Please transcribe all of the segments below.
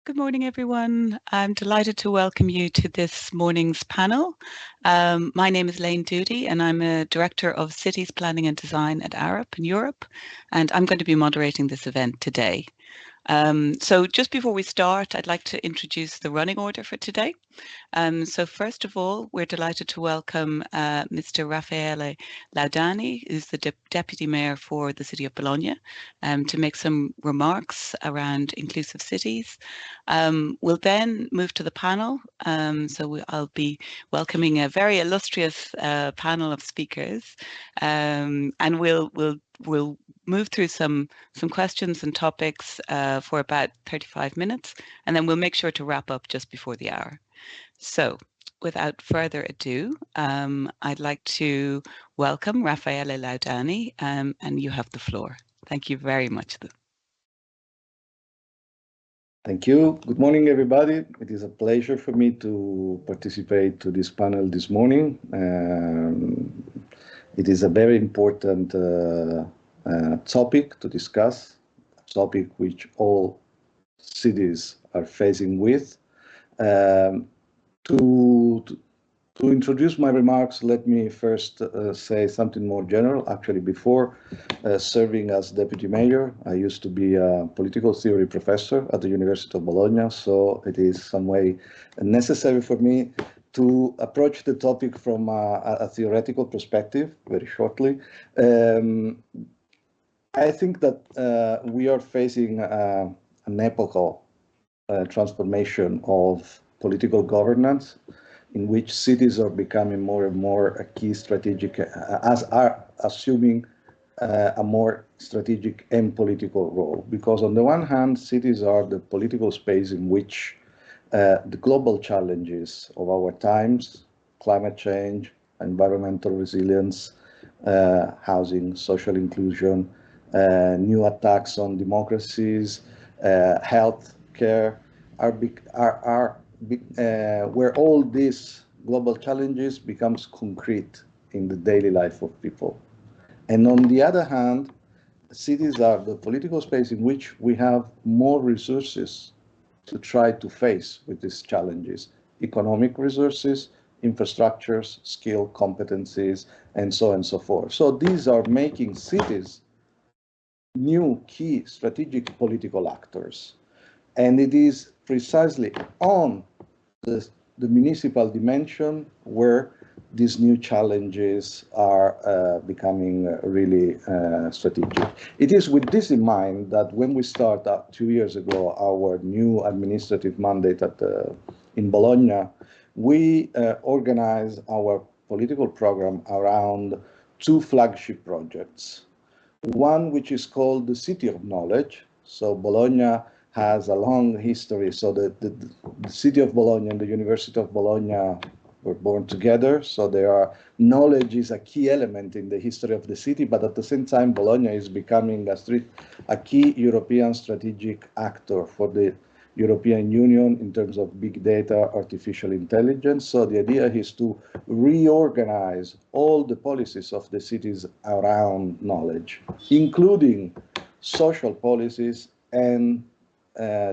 Good morning, everyone. I'm delighted to welcome you to this morning's panel. My name is Léan Doody, and I'm a Director of Cities Planning and Design at Arup in Europe, and I'm going to be moderating this event today. So just before we start, I'd like to introduce the running order for today. So first of all, we're delighted to welcome Mr. Raffaele Laudani, who's the Deputy Mayor for the City of Bologna, to make some remarks around inclusive cities. We'll then move to the panel. I'll be welcoming a very illustrious panel of speakers, and we'll move through some questions and topics for about 35 minutes, and then we'll make sure to wrap up just before the hour. So without further ado, I'd like to welcome Raffaele Laudani, and you have the floor. Thank you very much. Thank you. Good morning, everybody. It is a pleasure for me to participate to this panel this morning. It is a very important topic to discuss, a topic which all cities are facing with. To introduce my remarks, let me first say something more general. Actually, before serving as deputy mayor, I used to be a political theory professor at the University of Bologna, so it is some way necessary for me to approach the topic from a theoretical perspective, very shortly. I think that we are facing an epochal transformation of political governance, in which cities are becoming more and more a key strategic, as are assuming a more strategic and political role. Because on the one hand, cities are the political space in which the global challenges of our times, climate change, environmental resilience, housing, social inclusion, new attacks on democracies, health care, where all these global challenges becomes concrete in the daily life of people. And on the other hand, cities are the political space in which we have more resources to try to face with these challenges: economic resources, infrastructures, skill, competencies, and so on and so forth. So these are making cities new key strategic political actors. And it is precisely on the municipal dimension where these new challenges are becoming really strategic. It is with this in mind that when we start 2 years ago our new administrative mandate in Bologna, we organize our political program around two flagship projects. One which is called the City of Knowledge. So Bologna has a long history. So the City of Bologna and the University of Bologna were born together. So knowledge is a key element in the history of the city, but at the same time, Bologna is becoming a key European strategic actor for the European Union in terms of big data, artificial intelligence. So the idea is to reorganize all the policies of the cities around knowledge, including social policies and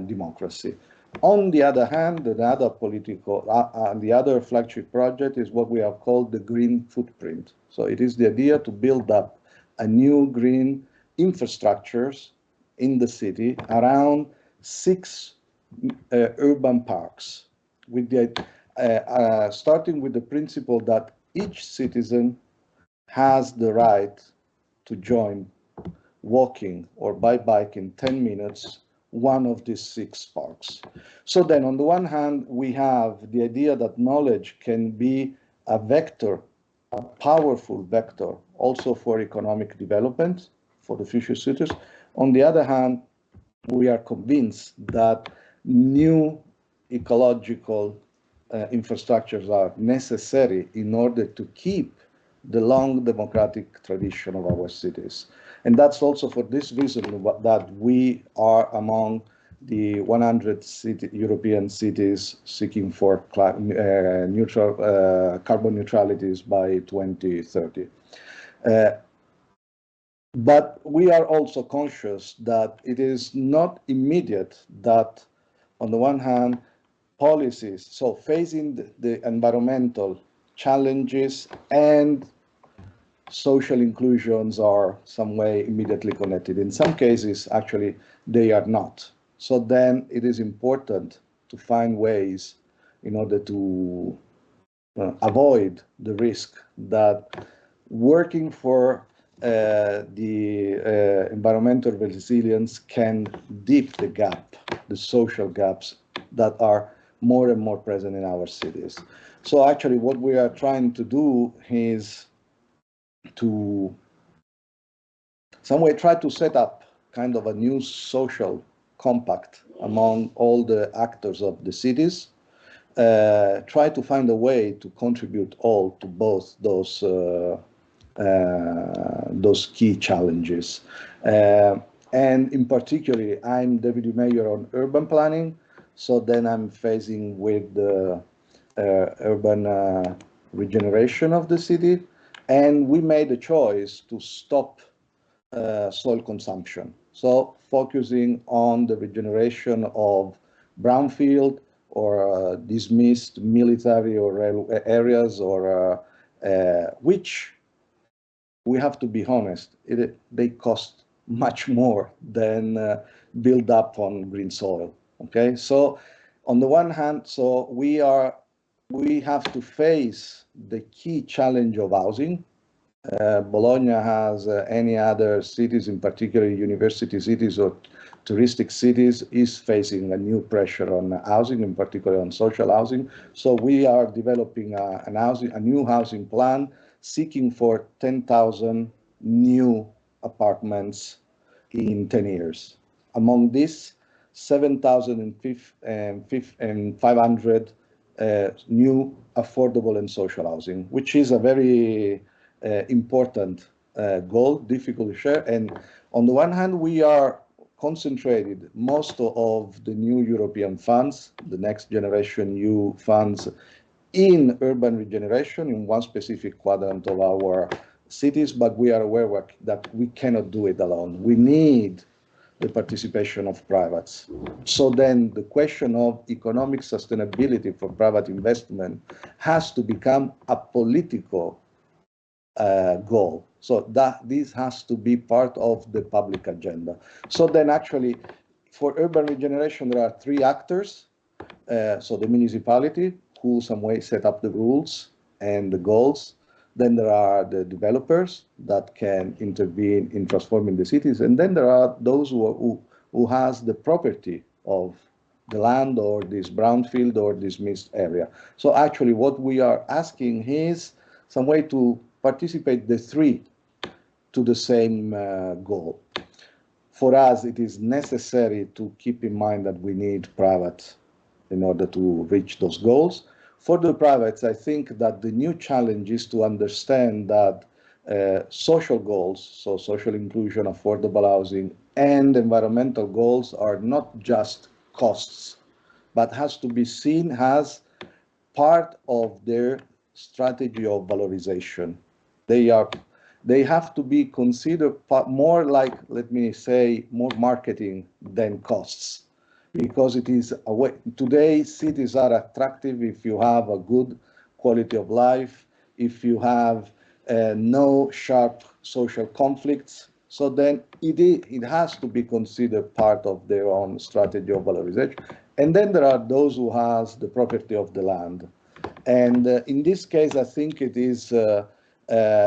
democracy. On the other hand, the other flagship project is what we have called the green footprint. So it is the idea to build up a new green infrastructures in the city around 6 urban parks, with starting with the principle that each citizen has the right to join walking or by bike in 10 minutes one of these 6 parks. So then on the one hand, we have the idea that knowledge can be a vector, a powerful vector, also for economic development for the future cities. On the other hand, we are convinced that new ecological infrastructures are necessary in order to keep the long democratic tradition of our cities. And that's also for this reason that we are among the 100 European cities seeking for carbon neutralities by 2030. But we are also conscious that it is not immediate that on the one hand, policies, so facing the environmental challenges and social inclusions are some way immediately connected. In some cases, actually, they are not. So then it is important to find ways in order to avoid the risk that working for the environmental resilience can deep the gap, the social gaps that are more and more present in our cities. So actually what we are trying to do is to some way try to set up kind of a new social compact among all the actors of the cities, try to find a way to contribute all to both those key challenges. And in particular, I'm deputy mayor on urban planning, so then I'm facing with the urban regeneration of the city, and we made a choice to stop soil consumption. So focusing on the regeneration of brownfield or dismissed military or areas, or which we have to be honest, they cost much more than build up on green soil. Okay, so on the one hand, so we have to face the key challenge of housing. Bologna has any other cities, in particular university cities or touristic cities, is facing a new pressure on housing, in particular on social housing. So we are developing a new housing plan, seeking for 10,000 new apartments in 10 years. Among this, 7,500 new affordable and social housing, which is a very important goal, difficult to share. And on the one hand, we are concentrated most of the new European funds, the Next Generation EU funds, in urban regeneration in one specific quadrant of our cities, but we are aware that we cannot do it alone. We need the participation of privates. So then the question of economic sustainability for private investment has to become a political goal. So that this has to be part of the public agenda. So then actually for urban regeneration, there are three actors. So the municipality, who some way set up the rules and the goals. Then there are the developers that can intervene in transforming the cities. And then there are those who has the property of the land or this brownfield or dismissed area. So actually what we are asking is some way to participate the three to the same goal. For us, it is necessary to keep in mind that we need private in order to reach those goals. For the privates, I think that the new challenge is to understand that social goals, so social inclusion, affordable housing, and environmental goals are not just costs, but has to be seen as part of their strategy of valorization. They have to be considered more like, let me say, more marketing than costs, because it is a way. Today, cities are attractive if you have a good quality of life, if you have no sharp social conflicts. So then it has to be considered part of their own strategy of valorization. And then there are those who has the property of the land. And in this case, I think it is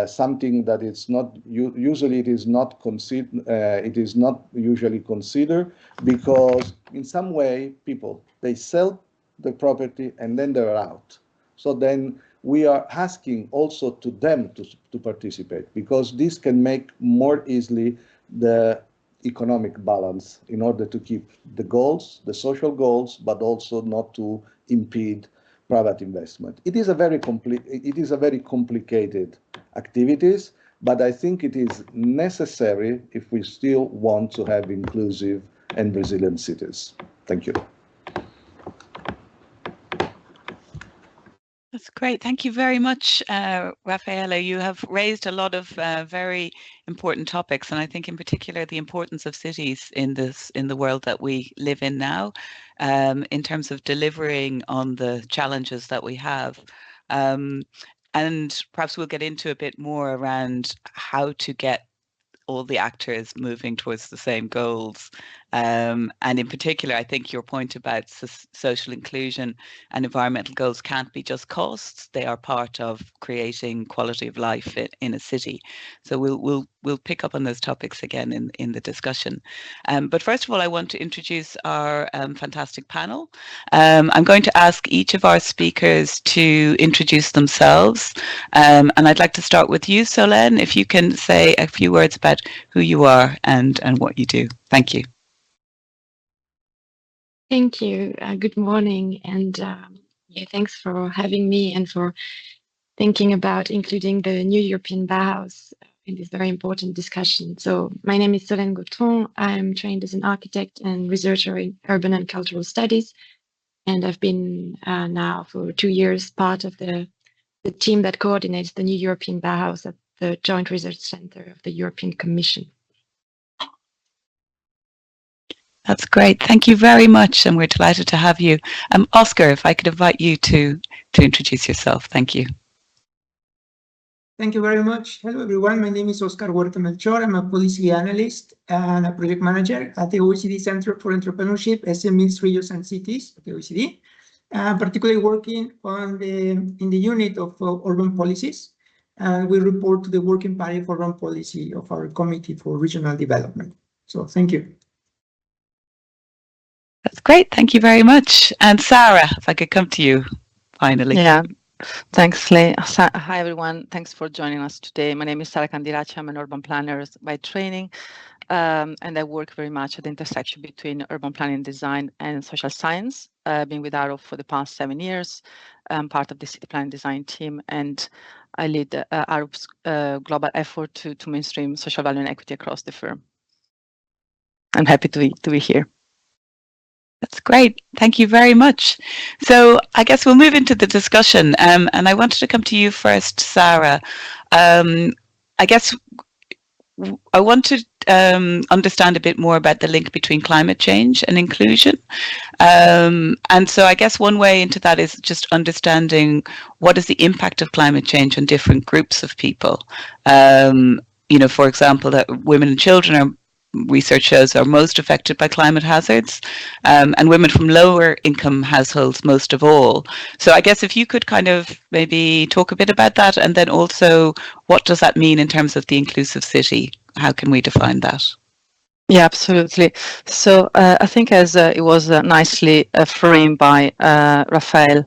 something that it's not usually it is not considered. It is not usually considered because in some way people they sell the property and then they're out. So then we are asking also to them to participate, because this can make more easily the economic balance in order to keep the goals, the social goals, but also not to impede private investment. It is a very complicated activities, but I think it is necessary if we still want to have inclusive and resilient cities. Thank you. That's great. Thank you very much, Raffaele. You have raised a lot of very important topics, and I think in particular the importance of cities in the world that we live in now, in terms of delivering on the challenges that we have. And perhaps we'll get into a bit more around how to get all the actors moving towards the same goals. And in particular, I think your point about social inclusion and environmental goals can't be just costs. They are part of creating quality of life in a city. So we'll pick up on those topics again in the discussion. But first of all, I want to introduce our fantastic panel. I'm going to ask each of our speakers to introduce themselves. And I'd like to start with you, Solène, if you can say a few words about who you are and what you do. Thank you. Thank you. Good morning. And yeah, thanks for having me and for thinking about including the new European Bauhaus in this very important discussion. So my name is Solène Gautron. I'm trained as an architect and researcher in urban and cultural studies. And I've been now for 2 years part of the team that coordinates the new European Bauhaus at the Joint Research Center of the European Commission. That's great. Thank you very much, and we're delighted to have you. Óscar, if I could invite you to introduce yourself. Thank you. Thank you very much. Hello, everyone. My name is Óscar Huerta Melchor. I'm a policy analyst and a project manager at the OECD Center for Entrepreneurship, SMEs, Regions, and Cities at the OECD. I'm particularly working on in the unit of urban policies. And we report to the Working Party for Urban Policy of our Committee for Regional Development. So thank you. That's great. Thank you very much. And Sara, if I could come to you finally. Yeah, thanks, Léan. Hi, everyone. Thanks for joining us today. My name is Sara Candiracci. I'm an urban planner by training, and I work very much at the intersection between urban planning design and social science. I've been with Arup for the past 7 years. I'm part of the city planning design team, and I lead Arup's global effort to mainstream social value and equity across the firm. I'm happy to be here. That's great. Thank you very much. So I guess we'll move into the discussion. And I wanted to come to you first, Sara. I guess I want to understand a bit more about the link between climate change and inclusion. And so I guess one way into that is just understanding what is the impact of climate change on different groups of people. For example, that women and children are research shows are most affected by climate hazards, and women from lower income households most of all. So I guess if you could kind of maybe talk a bit about that, and then also what does that mean in terms of the inclusive city? How can we define that? Yeah, absolutely. So I think as it was nicely framed by Raffaele,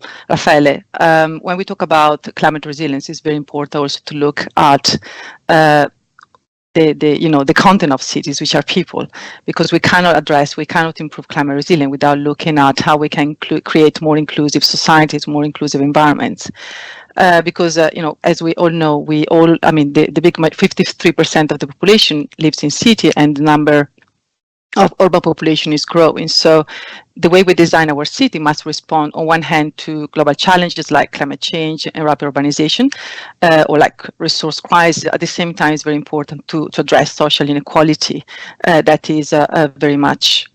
when we talk about climate resilience, it's very important also to look at the content of cities, which are people, because we cannot improve climate resilience without looking at how we can create more inclusive societies, more inclusive environments. Because as we all know, the big 53% of the population lives in city, and the number of urban population is growing. So the way we design our city must respond on one hand to global challenges like climate change and rapid urbanization, or like resource crisis. At the same time, it's very important to address social inequality that is very much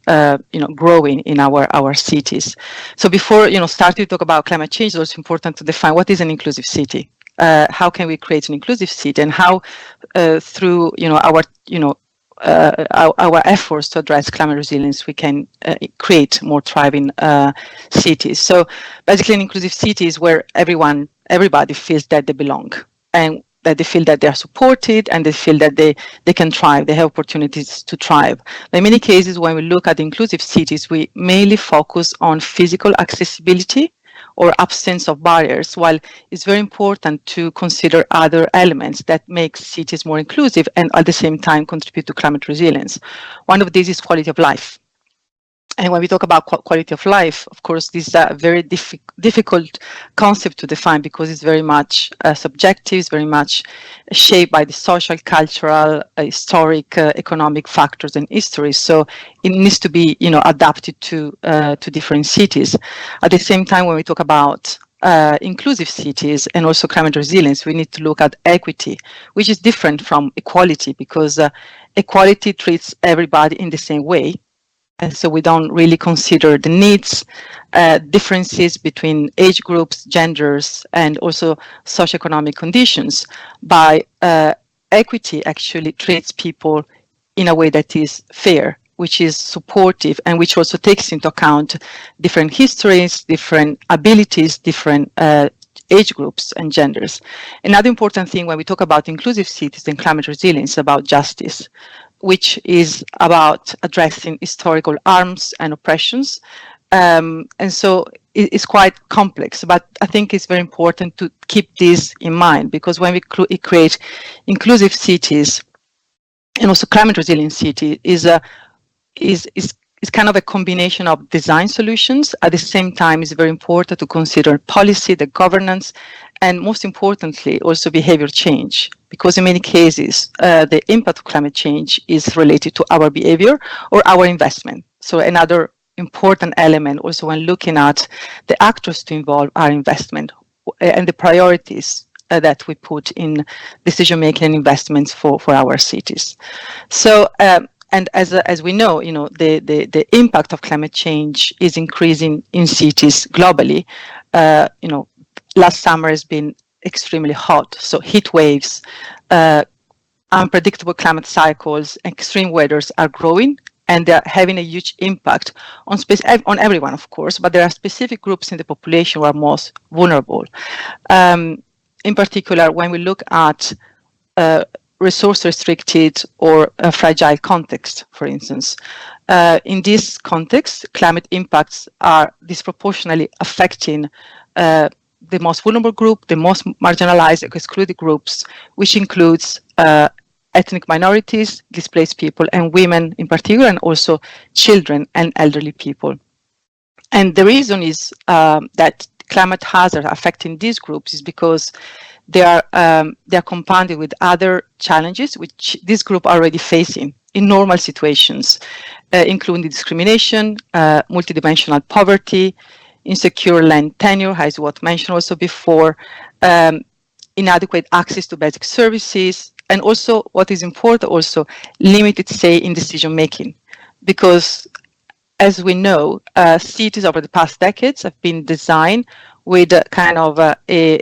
growing in our cities. So before starting to talk about climate change, it's also important to define what is an inclusive city. How can we create an inclusive city, and how through our efforts to address climate resilience, we can create more thriving cities. So basically, an inclusive city is where everybody feels that they belong, and that they feel that they are supported, and they feel that they can thrive, they have opportunities to thrive. In many cases, when we look at inclusive cities, we mainly focus on physical accessibility or absence of barriers, while it's very important to consider other elements that make cities more inclusive and at the same time contribute to climate resilience. One of these is quality of life. And when we talk about quality of life, of course, this is a very difficult concept to define, because it's very much subjective, it's very much shaped by the social, cultural, historic, economic factors and history. So it needs to be, adapted to different cities. At the same time, when we talk about inclusive cities and also climate resilience, we need to look at equity, which is different from equality, because equality treats everybody in the same way. And so we don't really consider the needs, differences between age groups, genders, and also socioeconomic conditions. By equity actually treats people in a way that is fair, which is supportive, and which also takes into account different histories, different abilities, different age groups and genders. Another important thing when we talk about inclusive cities and climate resilience is about justice, which is about addressing historical harms and oppressions. And so it's quite complex, but I think it's very important to keep this in mind, because when we create inclusive cities and also climate resilient city is kind of a combination of design solutions. At the same time, it's very important to consider policy, the governance, and most importantly, also behavior change, because in many cases, the impact of climate change is related to our behavior or our investment. So another important element also when looking at the actors to involve our investment and the priorities that we put in decision-making and investments for our cities. So, and as we know, the impact of climate change is increasing in cities globally. Last summer has been extremely hot, so heat waves, unpredictable climate cycles, extreme weathers are growing, and they're having a huge impact on everyone, of course, but there are specific groups in the population who are most vulnerable. In particular, when we look at resource restricted or a fragile context, for instance. In this context, climate impacts are disproportionately affecting the most vulnerable group, the most marginalized, excluded groups, which includes ethnic minorities, displaced people, and women in particular, and also children and elderly people. And the reason is that climate hazards affecting these groups is because they are compounded with other challenges which this group are already facing in normal situations, including discrimination, multidimensional poverty, insecure land tenure, as was mentioned also before, inadequate access to basic services, and also what is important, also limited say in decision making, because as we know, cities over the past decades have been designed with a kind of a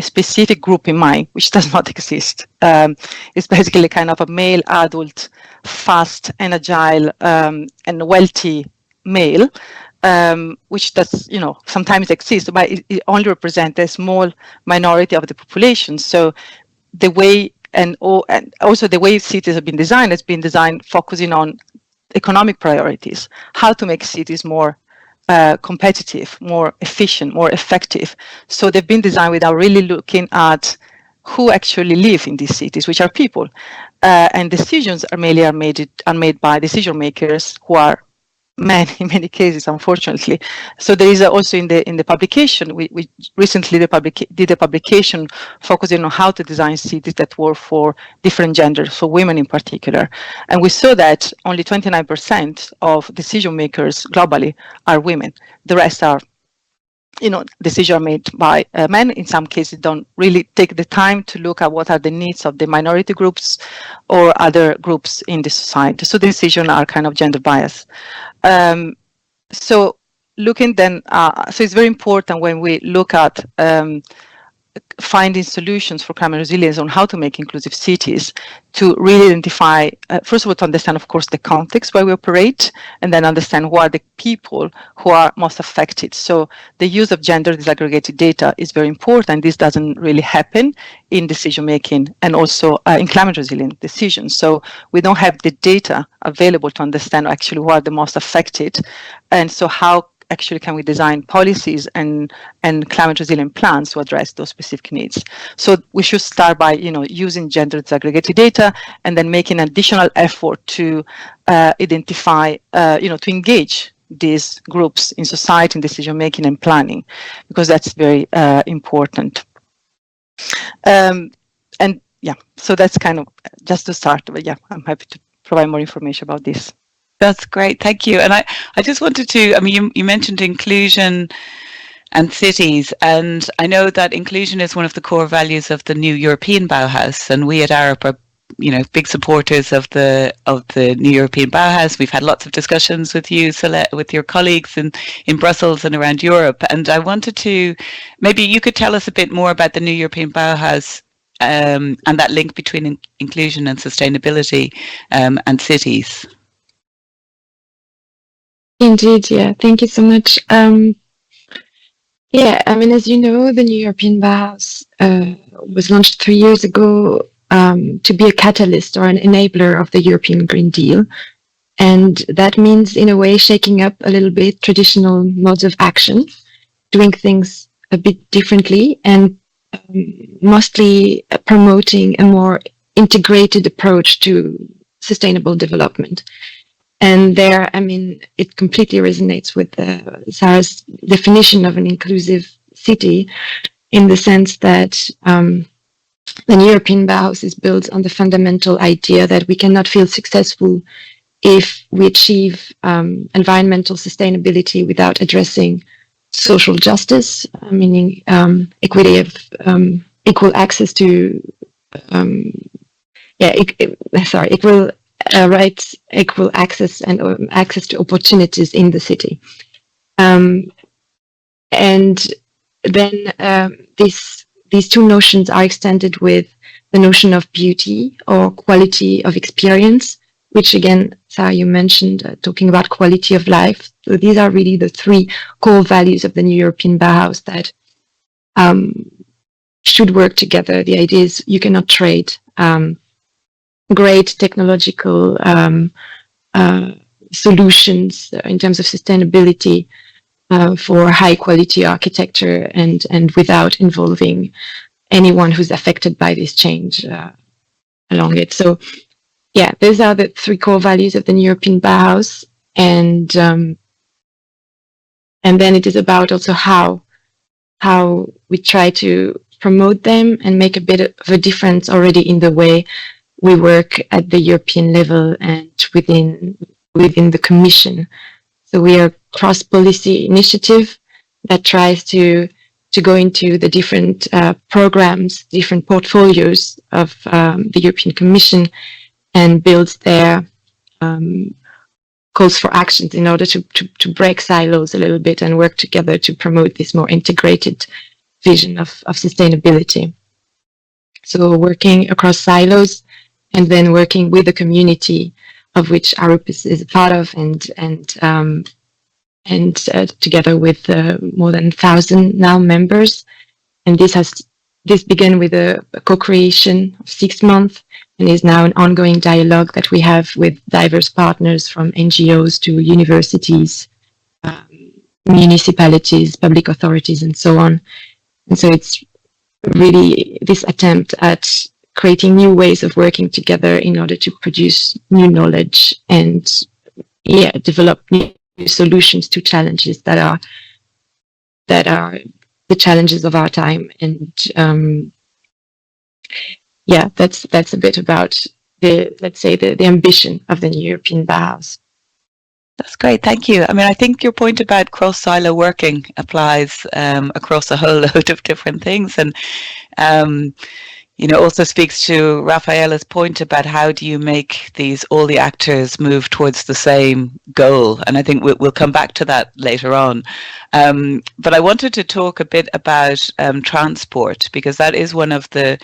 specific group in mind, which does not exist. It's basically kind of a male, adult, fast and agile and wealthy male, which does, sometimes exists, but it only represents a small minority of the population. So the way, and also the way cities have been designed has been designed focusing on economic priorities, how to make cities more competitive, more efficient, more effective. So they've been designed without really looking at who actually live in these cities, which are people. And decisions are made by decision makers who are men in many cases, unfortunately. So there is also in the publication, we recently did a publication focusing on how to design cities that work for different genders, for women in particular. And we saw that only 29% of decision makers globally are women. The rest are, decisions are made by men. In some cases, don't really take the time to look at what are the needs of the minority groups or other groups in the society. So the decisions are kind of gender biased. So looking then, so it's very important when we look at finding solutions for climate resilience on how to make inclusive cities to really identify, first of all, to understand, of course, the context where we operate, and then understand who are the people who are most affected. So the use of gender disaggregated data is very important. This doesn't really happen in decision making and also in climate resilient decisions. So we don't have the data available to understand actually who are the most affected. And so how actually can we design policies and climate resilient plans to address those specific needs. So we should start by using gender disaggregated data and then making an additional effort to identify to engage these groups in society in decision making and planning, because that's very important. And yeah, so that's kind of just to start, but yeah, I'm happy to provide more information about this. That's great, thank you. And I just wanted to, you mentioned inclusion and cities. And I know that inclusion is one of the core values of the new European Bauhaus, and we at Arup are, you know, big supporters of the new European Bauhaus. We've had lots of discussions with you, Solène, with your colleagues in Brussels and around Europe. And I wanted to, maybe you could tell us a bit more about the new European Bauhaus and that link between inclusion and sustainability and cities. Indeed, yeah. Thank you so much. Yeah, I mean, as you know, the new European Bauhaus was launched 3 years ago to be a catalyst or an enabler of the European Green Deal. And that means, in a way, shaking up a little bit traditional modes of action, doing things a bit differently, and mostly promoting a more integrated approach to sustainable development. And there, I mean, it completely resonates with Sara's definition of an inclusive city, in the sense that the European Bauhaus is built on the fundamental idea that we cannot feel successful if we achieve environmental sustainability without addressing social justice, meaning equity of equal access to equal rights, equal access, and access to opportunities in the city. And then these two notions are extended with the notion of beauty or quality of experience, which again, Sara, you mentioned, talking about quality of life. So these are really the three core values of the new European Bauhaus that should work together. The idea is you cannot trade great technological solutions in terms of sustainability for high quality architecture and without involving anyone who's affected by this change along it. So yeah, those are the three core values of the new European Bauhaus, and then it is about also how we try to promote them and make a bit of a difference already in the way we work at the European level and within the Commission. So we are a cross-policy initiative that tries to go into the different programs, different portfolios of the European Commission, and build their calls for actions in order to break silos a little bit and work together to promote this more integrated vision of sustainability. So working across silos, and then working with the community of which Arup is a part of, and together with more than 1,000 now members. And this began with a co-creation of 6 months, and is now an ongoing dialogue that we have with diverse partners from NGOs to universities, municipalities, public authorities, and so on. And so it's really this attempt at creating new ways of working together in order to produce new knowledge and develop new solutions to challenges that are the challenges of our time. And that's a bit about the ambition of the new European Bauhaus. That's great, thank you. I mean, I think your point about cross-silo working applies across a whole load of different things, and also speaks to Raffaele's point about how do you make all the actors move towards the same goal, and I think we'll come back to that later on. But I wanted to talk a bit about transport, because that is one of the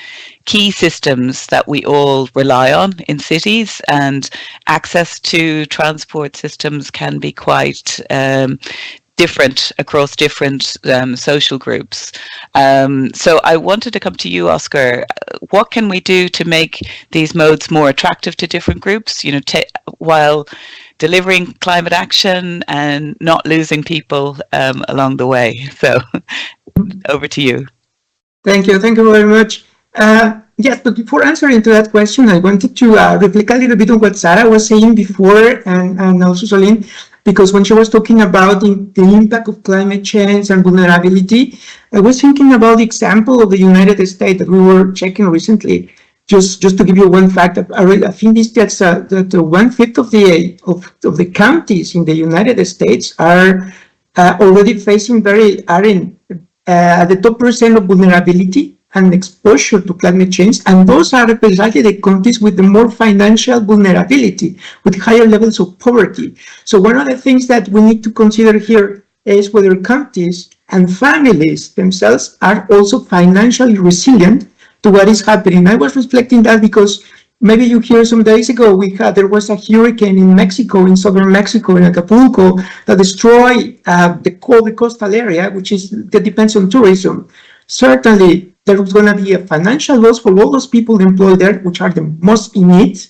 key systems that we all rely on in cities, and access to transport systems can be quite different across different social groups. So I wanted to come to you, Óscar. What can we do to make these modes more attractive to different groups, while delivering climate action and not losing people along the way? So over to you. Thank you very much. Yes, but before answering to that question, I wanted to replicate a little bit on what Sara was saying before, and also Solène, because when she was talking about the impact of climate change and vulnerability, I was thinking about the example of the United States that we were checking recently. Just to give you one fact, I think that's that 1/5 of the counties in the United States are already facing are in the top percent of vulnerability and exposure to climate change, and those are precisely the countries with the more financial vulnerability, with higher levels of poverty. So one of the things that we need to consider here is whether countries and families themselves are also financially resilient to what is happening. I was reflecting that because maybe you hear some days ago there was a hurricane in Mexico, in southern Mexico, in Acapulco, that destroyed the coastal area, that depends on tourism. Certainly, there was going to be a financial loss for all those people employed there, which are the most in need.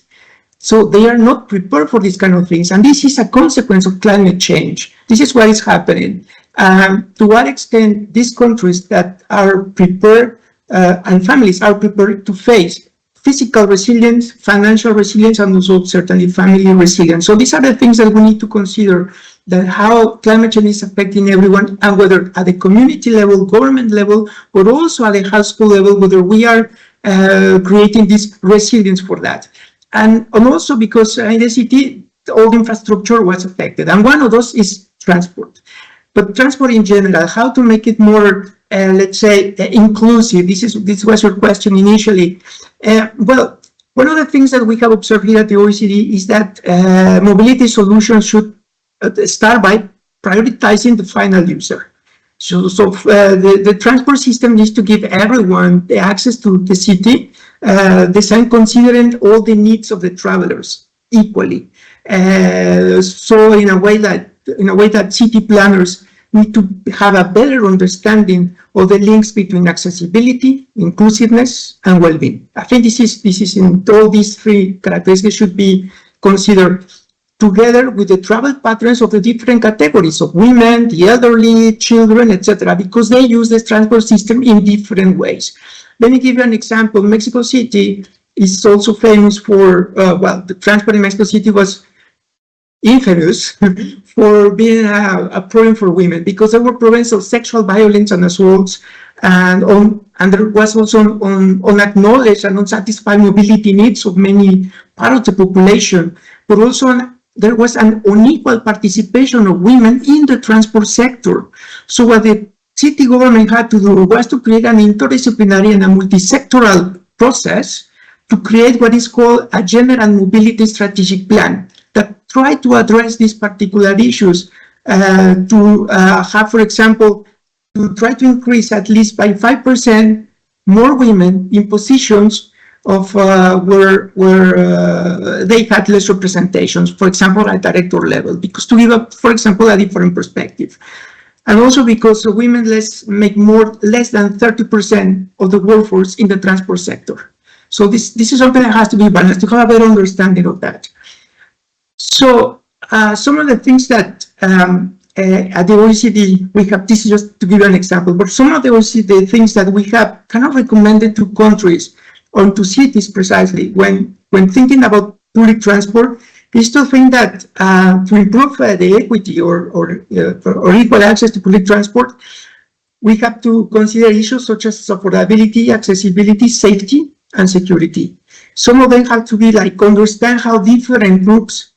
So they are not prepared for these kind of things. And this is a consequence of climate change. This is what is happening. To what extent these countries that are prepared and families are prepared to face physical resilience, financial resilience, and also certainly family resilience. So these are the things that we need to consider, that how climate change is affecting everyone, and whether at the community level, government level, but also at the household level, whether we are creating this resilience for that. And also because in the city, all the infrastructure was affected. And one of those is transport. But transport in general, how to make it more, let's say, inclusive. This was your question initially. Well, one of the things that we have observed here at the OECD is that mobility solutions should start by prioritizing the final user. So the transport system needs to give everyone the access to the city, design considering all the needs of the travelers equally. So in a way that city planners need to have a better understanding of the links between accessibility, inclusiveness, and well-being. I think this is in all these three characteristics should be considered together with the travel patterns of the different categories of women, the elderly, children, etc., because they use this transport system in different ways. Let me give you an example. Mexico City is also famous for, well, the transport in Mexico City was infamous for being a problem for women, because there were problems of sexual violence and assaults, and there was also unacknowledged and unsatisfied mobility needs of many part of the population, but also there was an unequal participation of women in the transport sector. So what the city government had to do was to create an interdisciplinary and a multi-sectoral process to create what is called a general mobility strategic plan that try to address these particular issues, to have, for example, to try to increase at least by 5% more women in positions of where they had less representations, for example, at director level, because to give up, for example, a different perspective. And also because women less than 30% of the workforce in the transport sector. So this is something that has to be balanced, to have a better understanding of that. So some of the things that at the OECD we have, this is just to give you an example, but some of the OECD things that we have kind of recommended to countries or to cities precisely when thinking about public transport is to think that to improve the equity or equal access to public transport, we have to consider issues such as affordability, accessibility, safety, and security. Some of them have to be like understand how different groups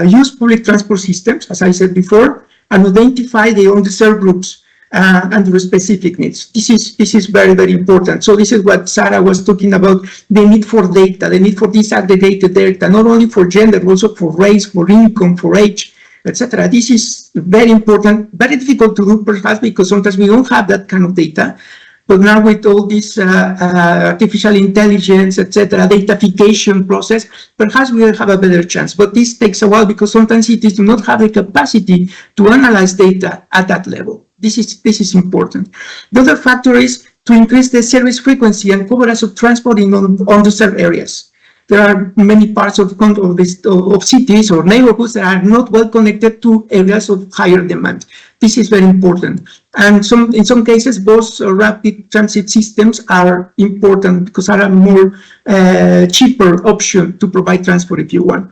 use public transport systems, as I said before, and identify the underserved groups and their specific needs. This is very, very important. So this is what Sara was talking about, the need for data, the need for disaggregated data, not only for gender, but also for race, for income, for age, etc. This is very important, very difficult to do perhaps because sometimes we don't have that kind of data. But now with all this artificial intelligence, etc., datafication process, perhaps we will have a better chance. But this takes a while because sometimes cities do not have the capacity to analyze data at that level. This is important. The other factor is to increase the service frequency and coverage of transport in underserved areas. There are many parts of cities or neighborhoods that are not well connected to areas of higher demand. This is very important. And in some cases, both rapid transit systems are important because are a more cheaper option to provide transport if you want.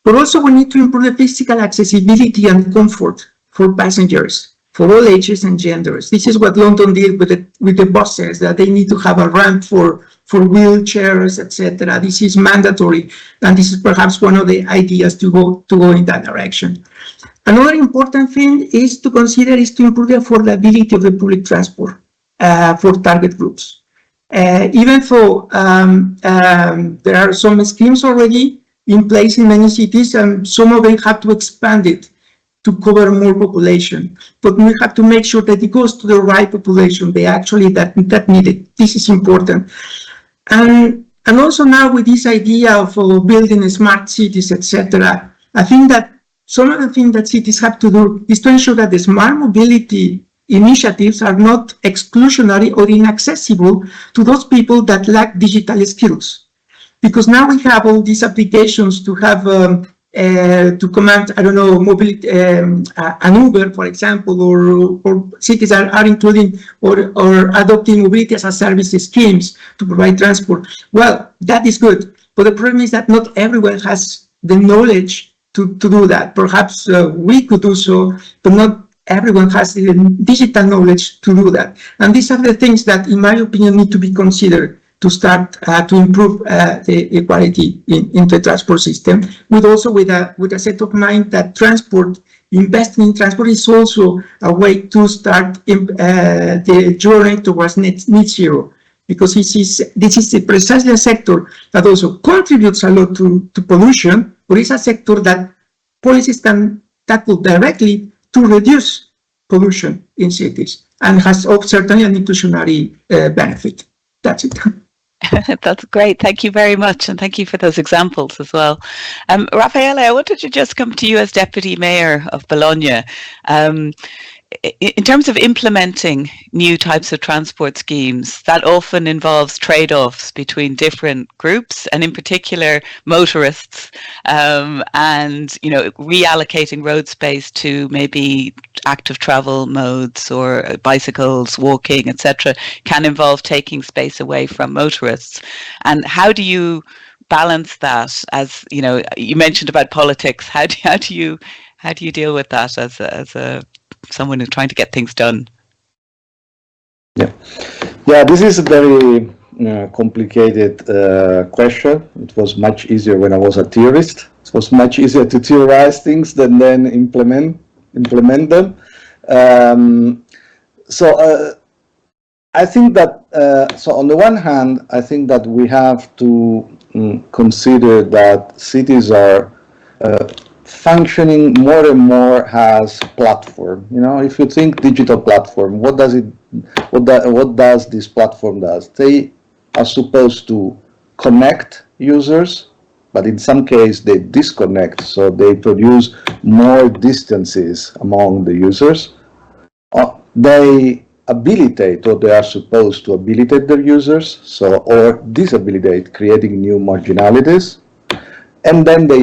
But also we need to improve the physical accessibility and comfort for passengers, for all ages and genders. This is what London did with the buses, that they need to have a ramp for wheelchairs, etc. This is mandatory, and this is perhaps one of the ideas to go in that direction. Another important thing is to consider is to improve the affordability of the public transport for target groups. Even though there are some schemes already in place in many cities, and some of them have to expand it to cover more population. But we have to make sure that it goes to the right population, they actually that need it. This is important. And also now with this idea of building smart cities, etc., I think that some of the things that cities have to do is to ensure that the smart mobility initiatives are not exclusionary or inaccessible to those people that lack digital skills. Because now we have all these applications to have to command, I don't know, mobility, an Uber, for example, or cities are including or adopting mobility as a service schemes to provide transport. Well, that is good. But the problem is that not everyone has the knowledge to do that. Perhaps we could do so, but not everyone has the digital knowledge to do that. And these are the things that, in my opinion, need to be considered to start to improve the equality in the transport system, with a set of mind that investing in transport is also a way to start the journey towards net zero, because this is precisely a sector that also contributes a lot to pollution, but it's a sector that policies can tackle directly to reduce pollution in cities and has certainly an inclusionary benefit. That's it. That's great. Thank you very much. And thank you for those examples as well. Raffaele, I wanted to just come to you as Deputy Mayor of Bologna. In terms of implementing new types of transport schemes, that often involves trade-offs between different groups, and in particular motorists, and reallocating road space to maybe active travel modes or bicycles, walking, etc., can involve taking space away from motorists. And how do you balance that? As you mentioned about politics, how do you deal with that as a someone who's trying to get things done? Yeah, this is a very complicated question. It was much easier when I was a theorist. It was much easier to theorize things than then implement them. I think that so on the one hand, I think that we have to consider that cities are functioning more and more as platform. If you think digital platform, what does this platform does? They are supposed to connect users, but in some case they disconnect, so they produce more distances among the users. They habilitate, or they are supposed to habilitate their users, or disabilitate, creating new marginalities, and then they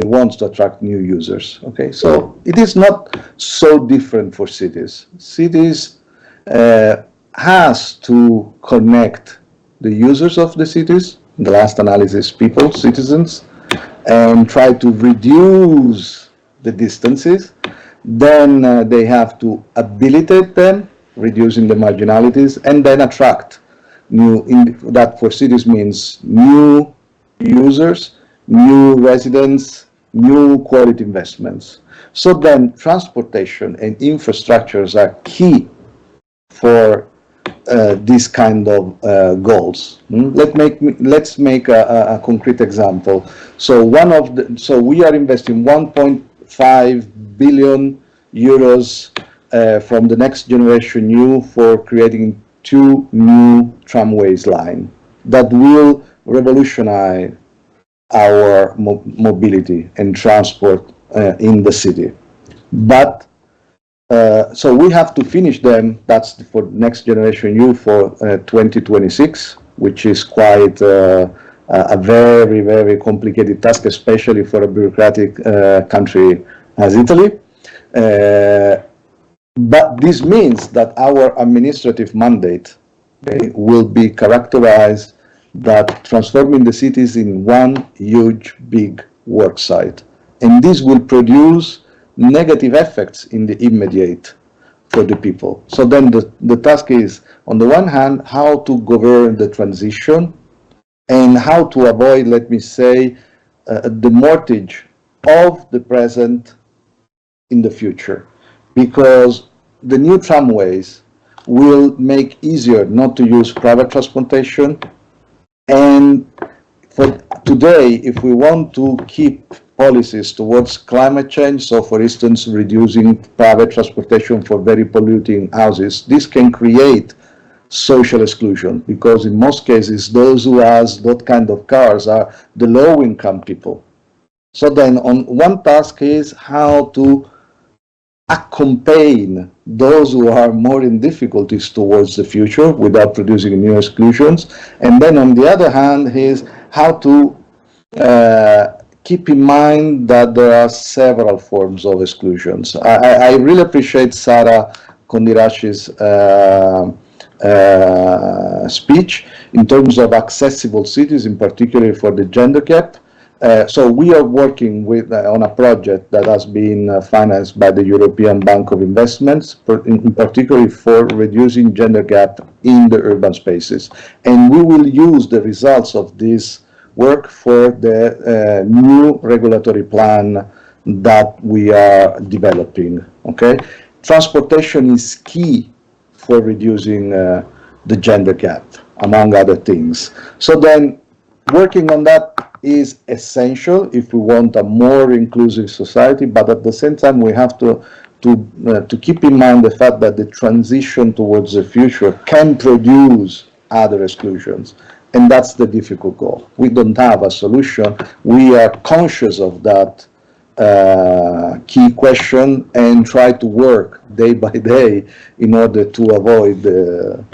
want to attract new users. Okay, so it is not so different for cities. Cities has to connect the users of the cities, in the last analysis, people, citizens, and try to reduce the distances. Then they have to habilitate them, reducing the marginalities, and then attract that for cities means new users, new residents, new quality investments. So then transportation and infrastructures are key for these kind of goals. Let's make a concrete example. So we are investing 1.5 billion euros from the Next Generation EU for creating 2 new tramways line that will revolutionize our mobility and transport in the city. But so we have to finish them. That's for Next Generation EU for 2026, which is quite a very, very complicated task, especially for a bureaucratic country as Italy. But this means that our administrative mandate will be characterized that transforming the cities in one huge, big work site. And this will produce negative effects in the immediate for the people. So then the task is, on the one hand, how to govern the transition and how to avoid, let me say, the mortgage of the present in the future, because the new tramways will make easier not to use private transportation. And for today, if we want to keep policies towards climate change, so for instance, reducing private transportation for very polluting houses, this can create social exclusion, because in most cases, those who has that kind of cars are the low-income people. So then on one task is how to accompany those who are more in difficulties towards the future without producing new exclusions. And then on the other hand is how to keep in mind that there are several forms of exclusions. I really appreciate Sara Candiracci's speech in terms of accessible cities, in particular for the gender gap. So we are working with on a project that has been financed by the European Bank of Investments, in particular for reducing gender gap in the urban spaces. And we will use the results of this work for the new regulatory plan that we are developing. Okay, transportation is key for reducing the gender gap, among other things. So then working on that is essential if we want a more inclusive society, but at the same time we have to keep in mind the fact that the transition towards the future can produce other exclusions, and that's the difficult goal. We don't have a solution. We are conscious of that key question and try to work day by day in order to avoid the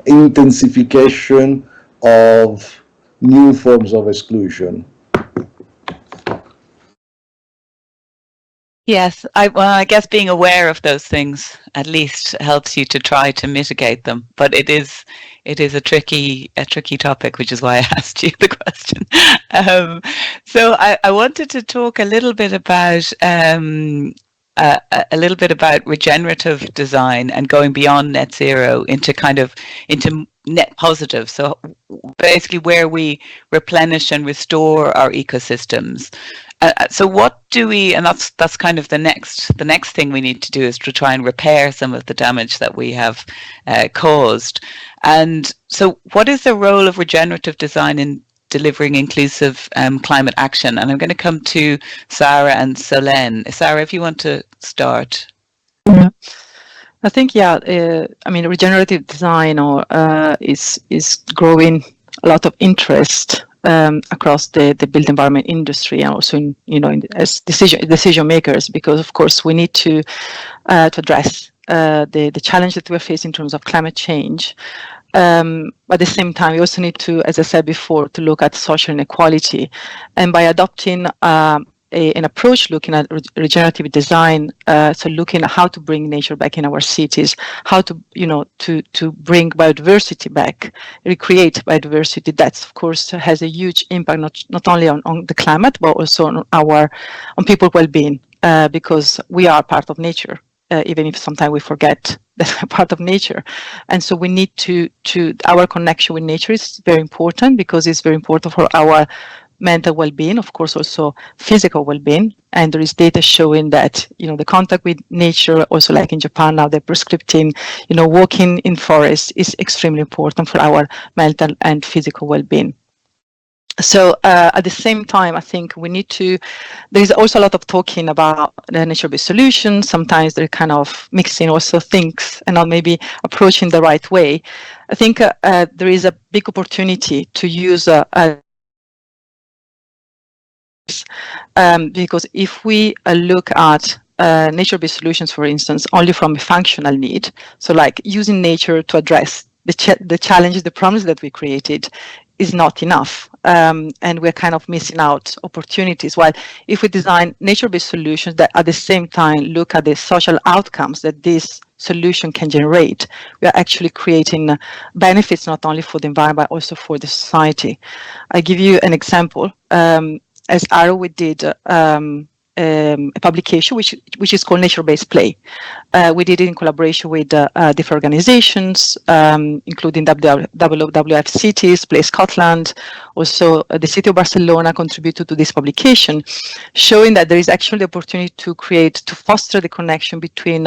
intensification of new forms of exclusion. Yes, I guess being aware of those things at least helps you to try to mitigate them. But it is a tricky topic, which is why I asked you the question. So I wanted to talk a little bit about regenerative design and going beyond net zero into net positive. So basically where we replenish and restore our ecosystems. So what do we, and that's kind of the next thing we need to do, is to try and repair some of the damage that we have caused. And so what is the role of regenerative design in delivering inclusive climate action? And I'm going to come to Sara and Solène. Sara, if you want to start. Yeah. I think, regenerative design is growing a lot of interest across the built environment industry, and also as decision makers, because of course we need to address the challenge that we're facing in terms of climate change. But at the same time, we also need to, as I said before, to look at social inequality, and by adopting an approach looking at regenerative design, so looking at how to bring nature back in our cities, how to bring biodiversity back, recreate biodiversity. That of course has a huge impact not only on the climate, but also on people's well-being, because we are part of nature, even if sometimes we forget that we're part of nature. And so we need to our connection with nature is very important, because it's very important for our mental well-being, of course, also physical well-being. And there is data showing that, the contact with nature, also like in Japan now, they're prescribing, walking in forests is extremely important for our mental and physical well-being. So at the same time, I think there is also a lot of talking about the nature-based solutions. Sometimes they're kind of mixing also things and not maybe approaching the right way. I think there is a big opportunity to use because if we look at nature-based solutions, for instance, only from a functional need, so like using nature to address the challenges, the problems that we created, is not enough, and we're kind of missing out opportunities. While if we design nature-based solutions that at the same time look at the social outcomes that this solution can generate, we are actually creating benefits not only for the environment, but also for the society. I give you an example. As Arup, we did a publication which is called Nature-Based Play. We did it in collaboration with different organizations, including WWF Cities, Play Scotland. Also, the city of Barcelona contributed to this publication, showing that there is actually the opportunity to foster the connection between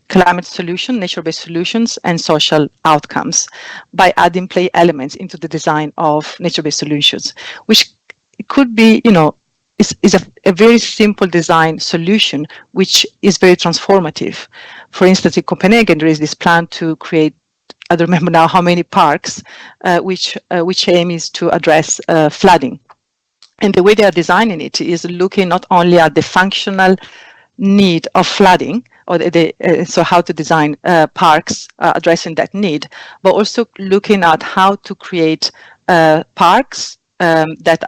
climate solution, nature-based solutions, and social outcomes by adding play elements into the design of nature-based solutions, which could be, is a very simple design solution, which is very transformative. For instance, in Copenhagen, there is this plan to create, I don't remember now how many parks, which aim is to address flooding. And the way they are designing it is looking not only at the functional need of flooding, or so how to design parks addressing that need, but also looking at how to create parks that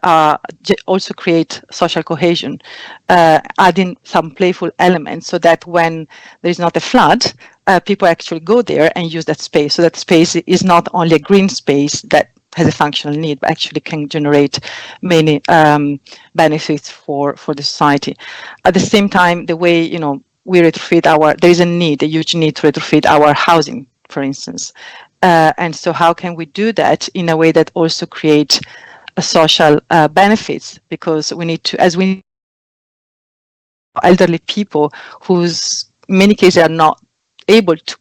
also create social cohesion, adding some playful elements so that when there is not a flood, people actually go there and use that space. So that space is not only a green space that has a functional need, but actually can generate many benefits for the society. At the same time, the way we retrofit there is a huge need to retrofit our housing, for instance. And so how can we do that in a way that also creates social benefits? Because we need to, as we elderly people whose in many cases are not able to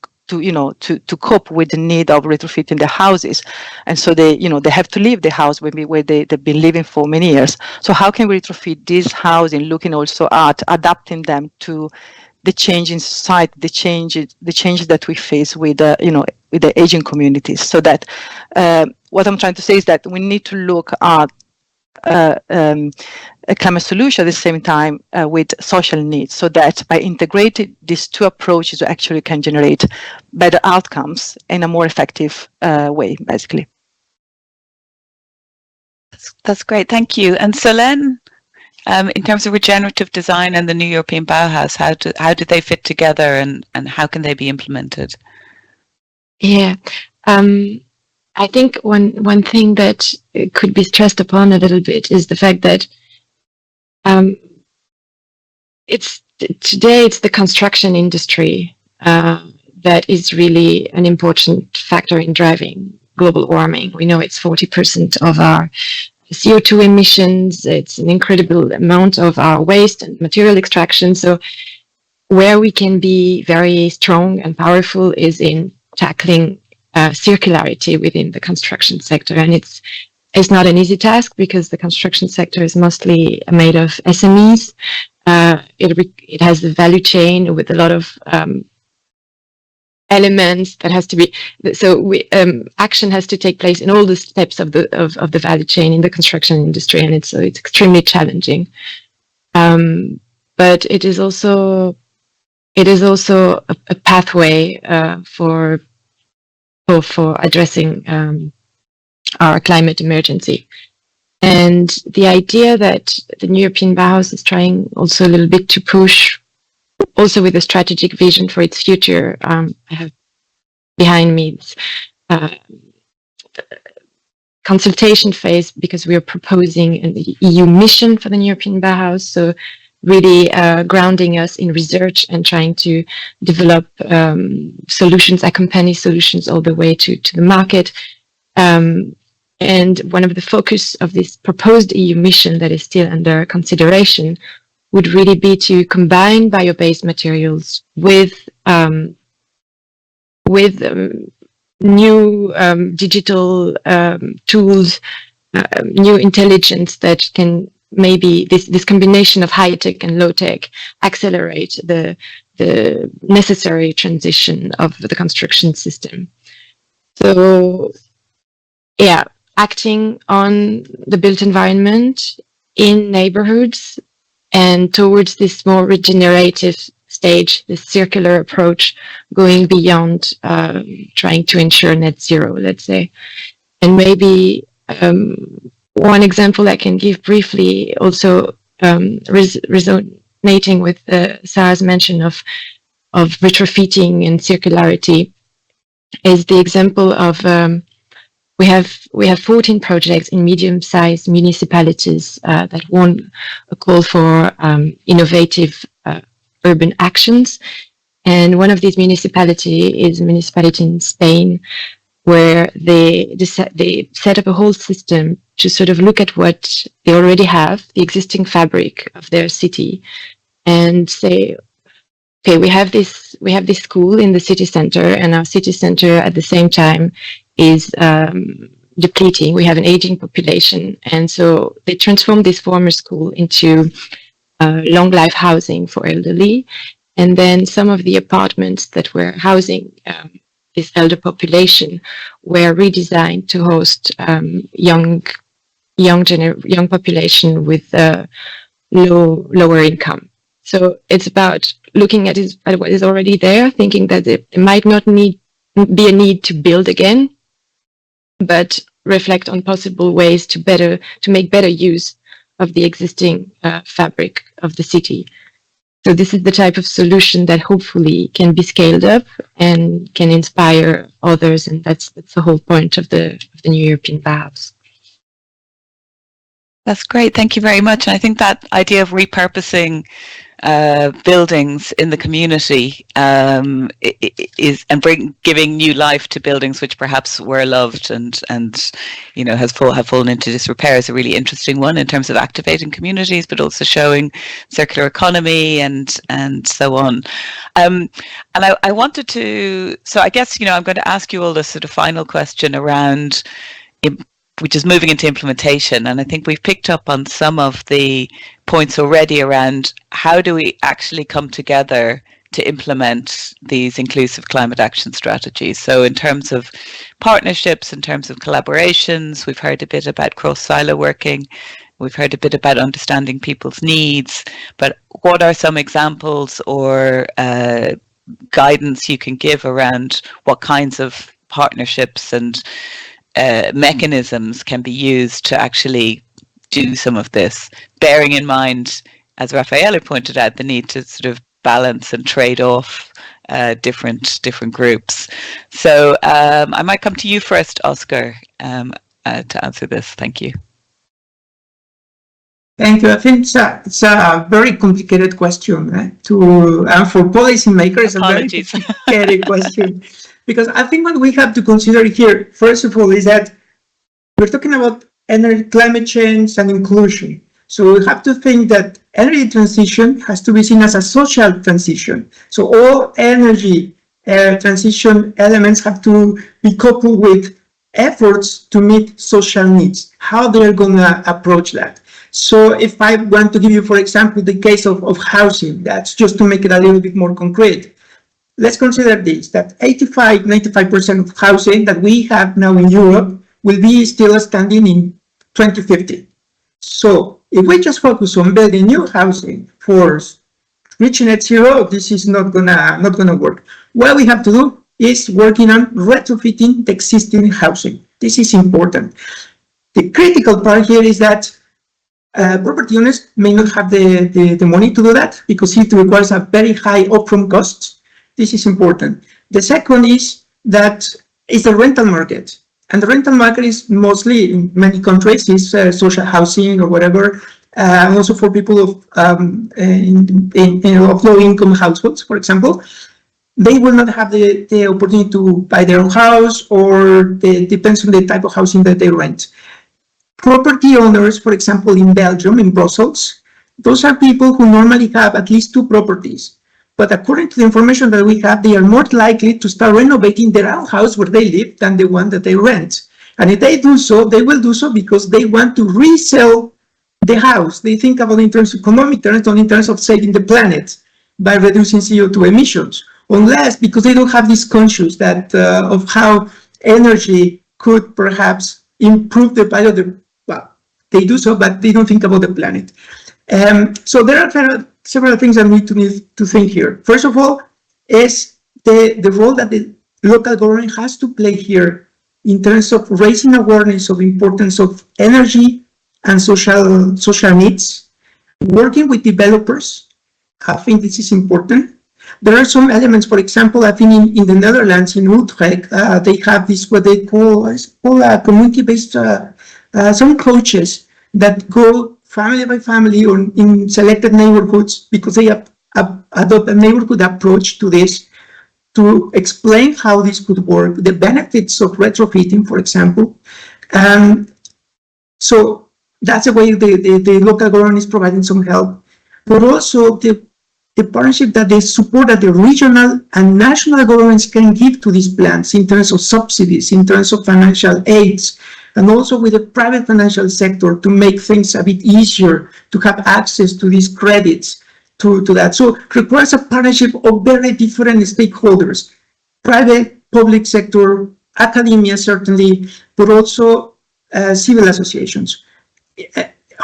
cope with the need of retrofitting their houses, and so they have to leave the house where they've been living for many years. So how can we retrofit this housing, looking also at adapting them to the change in society, the changes that we face with with the aging communities? So that what I'm trying to say is that we need to look at a climate solution at the same time with social needs, so that by integrating these two approaches, we actually can generate better outcomes in a more effective way, basically. That's great, thank you. And Solène, in terms of regenerative design and the new European Bauhaus, how do they fit together, and how can they be implemented? Yeah. I think one thing that could be stressed upon a little bit is the fact that today it's the construction industry that is really an important factor in driving global warming. We know it's 40% of our CO2 emissions. It's an incredible amount of our waste and material extraction. So where we can be very strong and powerful is in tackling circularity within the construction sector. And it's not an easy task, because the construction sector is mostly made of SMEs. It has the value chain with a lot of elements that has to be, so action has to take place in all the steps of the value chain in the construction industry, and it's extremely challenging. But it is also a pathway for addressing our climate emergency. And the idea that the new European Bauhaus is trying also a little bit to push, also with a strategic vision for its future. I have behind me consultation phase, because we are proposing an EU mission for the European Bauhaus. So really grounding us in research and trying to develop solutions, accompany solutions all the way to the market. And one of the focus of this proposed EU mission that is still under consideration would really be to combine bio-based materials with new digital tools, new intelligence that can maybe this combination of high tech and low tech accelerate the necessary transition of the construction system. So, yeah, acting on the built environment in neighborhoods and towards this more regenerative stage, this circular approach, going beyond trying to ensure net zero, let's say. And maybe one example I can give briefly, also resonating with Sara's mention of retrofitting and circularity, is the example of we have 14 projects in medium-sized municipalities that won a call for innovative urban actions. And one of these municipalities is a municipality in Spain, where they set up a whole system to sort of look at what they already have, the existing fabric of their city, and say, okay, we have this school in the city center, and our city center at the same time is depleting. We have an aging population, and so they transformed this former school into long life housing for elderly. And then some of the apartments that were housing this elder population were redesigned to host young population with lower income. So it's about looking at what is already there, thinking that it might not be a need to build again, but reflect on possible ways to make better use of the existing fabric of the city. So this is the type of solution that hopefully can be scaled up and can inspire others, and that's the whole point of the new European Bauhaus. That's great. Thank you very much. And I think that idea of repurposing buildings in the community is giving new life to buildings which perhaps were loved and have fallen into disrepair is a really interesting one in terms of activating communities, but also showing circular economy and so on. And I wanted to, so I guess I'm going to ask you all this sort of final question around which is moving into implementation. And I think we've picked up on some of the points already around how do we actually come together to implement these inclusive climate action strategies. So in terms of partnerships, in terms of collaborations, we've heard a bit about cross-silo working. We've heard a bit about understanding people's needs, but what are some examples or guidance you can give around what kinds of partnerships and mechanisms can be used to actually do some of this, bearing in mind, as Raffaele pointed out, the need to sort of balance and trade off different groups. So I might come to you first, Óscar, to answer this. Thank you. Thank you. I think it's a very complicated question, right? For policymakers, Apologies. a very complicated question. Because I think what we have to consider here, first of all, is that we're talking about energy, climate change and inclusion. So we have to think that energy transition has to be seen as a social transition. So all energy transition elements have to be coupled with efforts to meet social needs, how they're going to approach that. So if I want to give you, for example, the case of housing, that's just to make it a little bit more concrete. Let's consider this, that 95% of housing that we have now in Europe will be still standing in 2050. So if we just focus on building new housing for reaching net zero, this is not gonna work. What we have to do is working on retrofitting the existing housing. This is important. The critical part here is that property owners may not have the money to do that because it requires a very high upfront cost. This is important. The second is that it's the rental market. And the rental market is mostly, in many countries, is social housing or whatever, and also for people of low-income households, for example. They will not have the opportunity to buy their own house, or it depends on the type of housing that they rent. Property owners, for example, in Belgium, in Brussels, those are people who normally have at least 2 properties. But according to the information that we have, they are more likely to start renovating their own house where they live than the one that they rent. And if they do so, they will do so because they want to resell the house. They think about it in terms of economic terms, not in terms of saving the planet by reducing CO2 emissions. Unless because they don't have this conscious that of how energy could perhaps improve the value of the, well, they do so, but they don't think about the planet. So there are several things that we need to think here. First of all, is the role that the local government has to play here in terms of raising awareness of the importance of energy and social needs, working with developers. I think this is important. There are some elements, for example, I think in the Netherlands, in Utrecht, they have this, what they call community-based, some coaches that go family by family or in selected neighborhoods because they adopt a neighborhood approach to this, to explain how this could work, the benefits of retrofitting, for example. So that's a way the local government is providing some help, but also the partnership that they support that the regional and national governments can give to these plans in terms of subsidies, in terms of financial aids, and also with the private financial sector to make things a bit easier to have access to these credits, to that. So it requires a partnership of very different stakeholders, private, public sector, academia certainly, but also civil associations.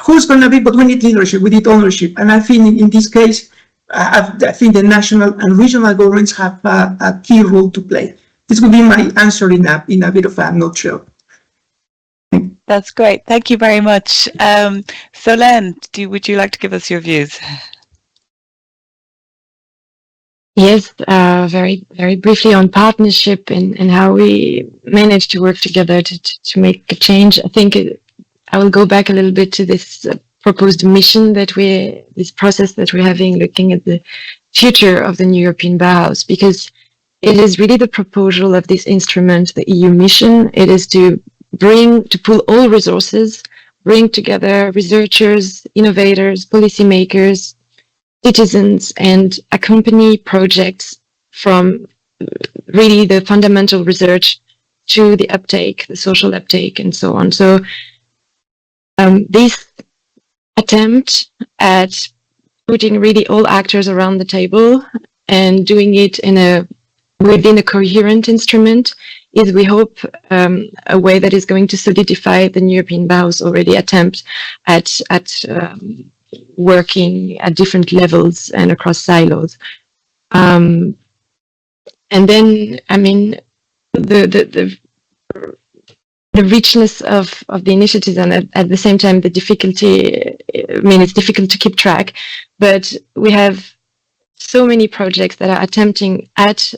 Who's going to be, but we need leadership, we need ownership. And I think in this case, I think the national and regional governments have a key role to play. This would be my answer in a bit of a nutshell. That's great. Thank you very much. Solène, would you like to give us your views? Yes, very briefly on partnership and how we manage to work together to make a change. I think I will go back a little bit to this proposed mission this process that we're having, looking at the future of the new European Bauhaus, because it is really the proposal of this instrument, the EU mission. It is to pool all resources, bring together researchers, innovators, policymakers, citizens, and accompany projects from really the fundamental research to the uptake, the social uptake, and so on. So this attempt at putting really all actors around the table and doing it within a coherent instrument is, we hope, a way that is going to solidify the European Bauhaus already attempt at working at different levels and across silos. And then, I mean, the richness of the initiatives, and at the same time the difficulty, I mean, it's difficult to keep track, but we have so many projects that are attempting at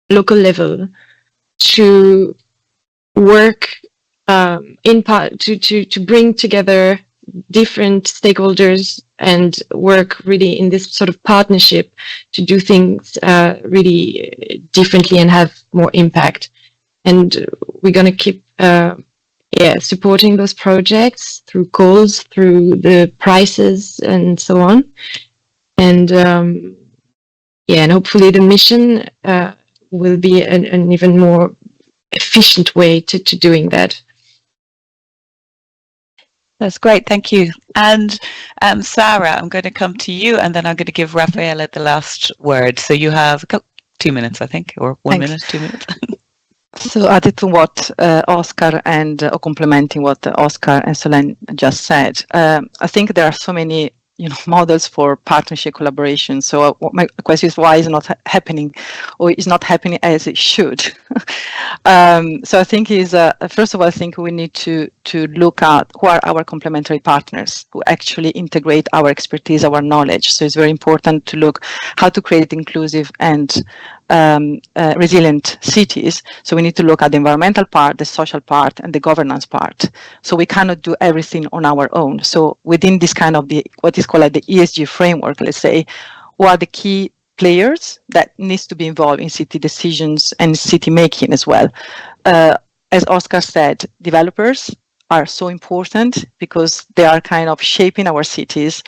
local level to work in part to bring together different stakeholders and work really in this sort of partnership to do things really differently and have more impact. And we're going to keep supporting those projects through calls, through the prices, and so on. And and hopefully the mission will be an even more efficient way to doing that. That's great, thank you. And Sara, I'm going to come to you, and then I'm going to give Raffaele the last word. So you have 2 minutes, I think, or 1 minute, 2 minutes. So added to what Óscar and complementing what Óscar and Solène just said, I think there are so many models for partnership collaboration. So my question is, why is it not happening, or is not happening as it should? So I think first of all, I think we need to look at who are our complementary partners who actually integrate our expertise, our knowledge. So it's very important to look how to create inclusive and resilient cities. So we need to look at the environmental part, the social part, and the governance part. So we cannot do everything on our own. So within this kind of what is called the ESG framework, let's say, what are the key players that needs to be involved in city decisions and city making as well? As Óscar said, developers are so important because they are kind of shaping our cities,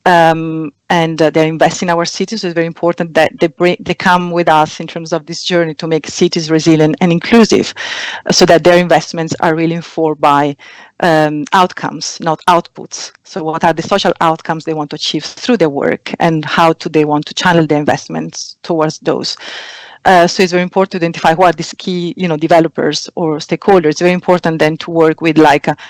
and they're investing in our cities. So it's very important that they come with us in terms of this journey to make cities resilient and inclusive, so that their investments are really informed by outcomes, not outputs. So what are the social outcomes they want to achieve through their work, and how do they want to channel their investments towards those? So it's very important to identify who are these key, developers or stakeholders. It's very important then to work with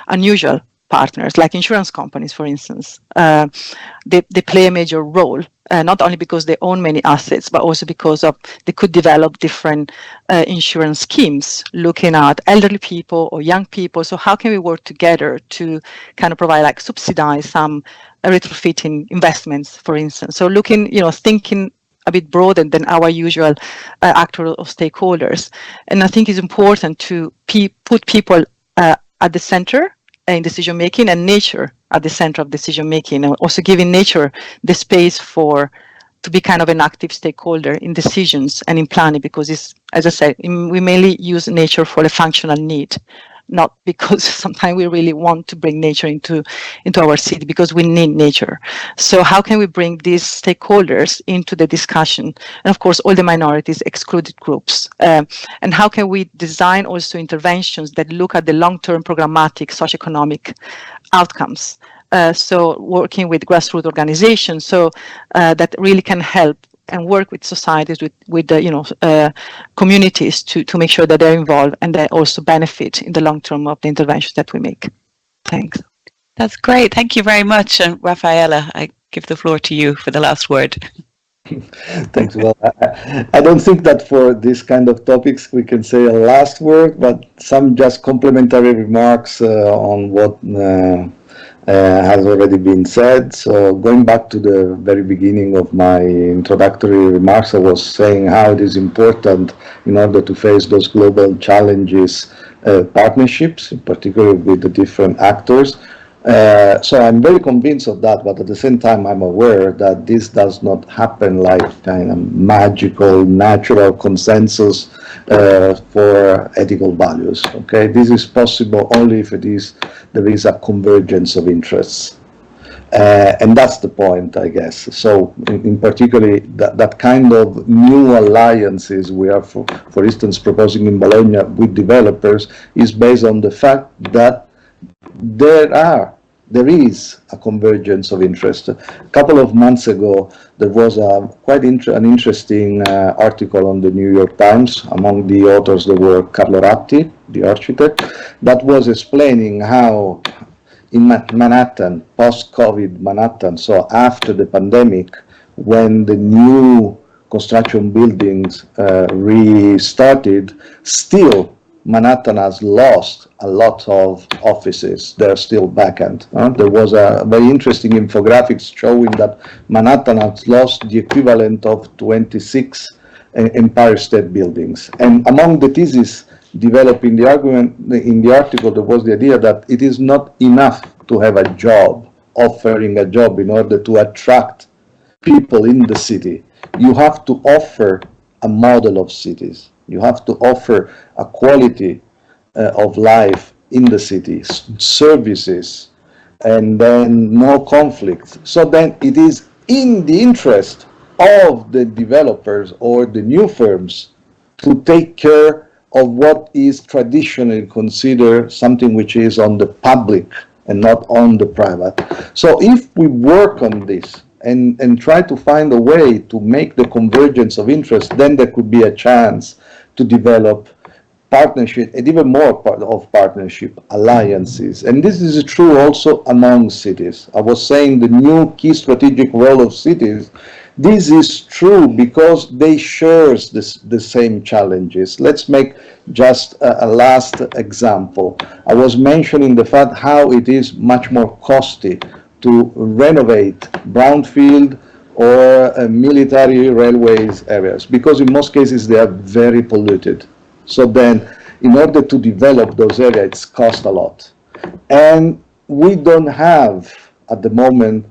unusual partners, like insurance companies, for instance. They play a major role, not only because they own many assets, but also because they could develop different insurance schemes, looking at elderly people or young people. So how can we work together to kind of provide subsidize some retrofitting investments, for instance? So looking, thinking a bit broader than our usual actor or stakeholders. And I think it's important to put people at the center in decision making, and nature at the center of decision making, and also giving nature the space to be kind of an active stakeholder in decisions and in planning, because it's, as I said, we mainly use nature for a functional need, not because sometimes we really want to bring nature into our city, because we need nature. So how can we bring these stakeholders into the discussion? And of course, all the minorities, excluded groups. And how can we design also interventions that look at the long-term programmatic socioeconomic outcomes? So working with grassroots organizations, so that really can help and work with societies, with communities to make sure that they're involved and they also benefit in the long term of the interventions that we make. Thanks. That's great. Thank you very much. And Raffaele, I give the floor to you for the last word. Thanks. Well, I don't think that for this kind of topics we can say a last word, but some just complementary remarks on what has already been said. So going back to the very beginning of my introductory remarks, I was saying how it is important in order to face those global challenges, partnerships, in particular with the different actors. So I'm very convinced of that, but at the same time I'm aware that this does not happen like kind of magical, natural consensus for ethical values. Okay, this is possible only if there is a convergence of interests. And that's the point, I guess. So in particular, that kind of new alliances we are, for instance, proposing in Bologna with developers is based on the fact that there is a convergence of interest. A couple of months ago, there was quite an interesting article on the New York Times. Among the authors, there were Candiracci, the architect, that was explaining how in Manhattan, post-COVID Manhattan, so after the pandemic, when the new construction buildings restarted, still Manhattan has lost a lot of offices. They're still vacant. There was a very interesting infographics showing that Manhattan has lost the equivalent of 26 Empire State Buildings. And among the theses developed in the argument, in the article, there was the idea that it is not enough to have a job, offering a job in order to attract people in the city. You have to offer a model of cities. You have to offer a quality of life in the city, services, and then no conflict. So then it is in the interest of the developers or the new firms to take care of what is traditionally considered something which is on the public and not on the private. So if we work on this and try to find a way to make the convergence of interest, then there could be a chance to develop partnership, and even more of partnership, alliances. And this is true also among cities. I was saying the new key strategic role of cities. This is true because they share the same challenges. Let's make just a last example. I was mentioning the fact how it is much more costly to renovate brownfield or military railways areas, because in most cases they are very polluted. So then in order to develop those areas, it's cost a lot. And we don't have at the moment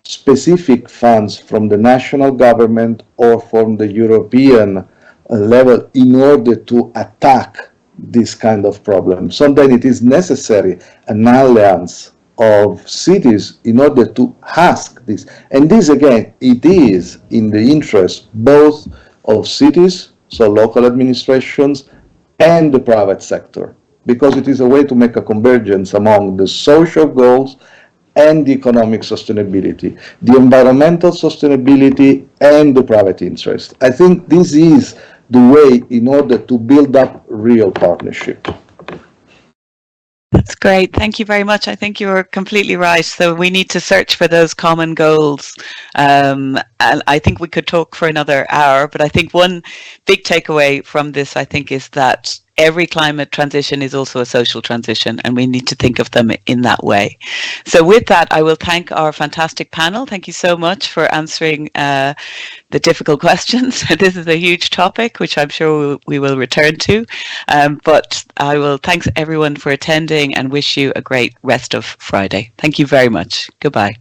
specific funds from the national government or from the European level in order to attack this kind of problem. So then it is necessary an alliance of cities in order to ask this. And this again, it is in the interest both of cities, so local administrations, and the private sector, because it is a way to make a convergence among the social goals and the economic sustainability, the environmental sustainability and the private interest. I think this is the way in order to build up real partnership. That's great. Thank you very much. I think you're completely right. So we need to search for those common goals. And I think we could talk for another hour, but I think one big takeaway from this, I think, is that every climate transition is also a social transition, and we need to think of them in that way. So with that, I will thank our fantastic panel. Thank you so much for answering the difficult questions. This is a huge topic, which I'm sure we will return to. But I will thanks everyone for attending and wish you a great rest of Friday. Thank you very much. Goodbye.